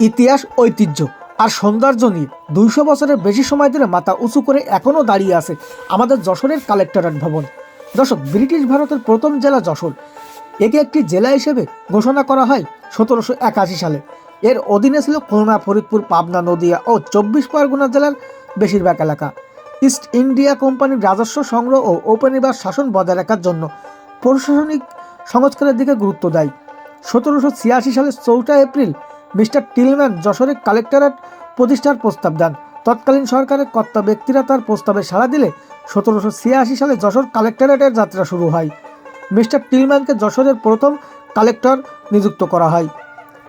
ইতিহাস, ঐতিহ্য আর সৌন্দর্য নিয়ে 200 বছরের বেশি সময় ধরে মাথা উঁচু করে এখনও দাঁড়িয়ে আছে আমাদের যশোরের কালেক্টরেট ভবন। দর্শক, ব্রিটিশ ভারতের প্রথম জেলা যশোর, একে একটি জেলা হিসেবে ঘোষণা করা হয় 1781 সালে। এর অধীনে ছিল খুলনা, ফরিদপুর, পাবনা, নদিয়া ও 24 পরগনা জেলার বেশিরভাগ এলাকা। ইস্ট ইন্ডিয়া কোম্পানির রাজস্ব সংগ্রহ ও ঔপনিবেশ শাসন বজায় রাখার জন্য প্রশাসনিক সংস্কারের দিকে গুরুত্ব দেয়। 1786 সালের 4 এপ্রিল মিস্টার টিলম্যান যশোরে কালেক্টরেট প্রতিষ্ঠার প্রস্তাব দেন। তৎকালীন সরকারের কর্তা ব্যক্তিরা তার প্রস্তাবে সাড়া দিলে 1786 সালে যশোর কালেক্টরেটের যাত্রা শুরু হয়। মিস্টার টিলম্যানকে যশোরের প্রথম কালেক্টর নিযুক্ত করা হয়।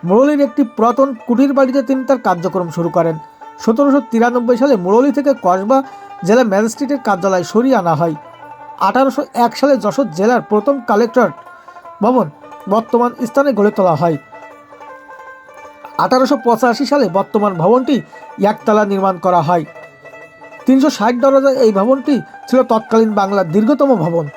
মুরলীর একটি পুরাতন কুটির বাড়িতে তিনি তার কার্যক্রম শুরু করেন। 1793 সালে মুরলী থেকে কসবা জেলা ম্যাজিস্ট্রেটের কার্যালয় সরিয়ে আনা হয়। 1801 সালে যশোর জেলার প্রথম কালেক্টর ভবন বর্তমান স্থানে গড়ে তোলা হয়। 1885 সালে বর্তমান ভবনটি একতলা নির্মাণ করা হয়। 360 দরজার এই ভবনটি ছিল তৎকালীন বাংলার দীর্ঘতম ভবন।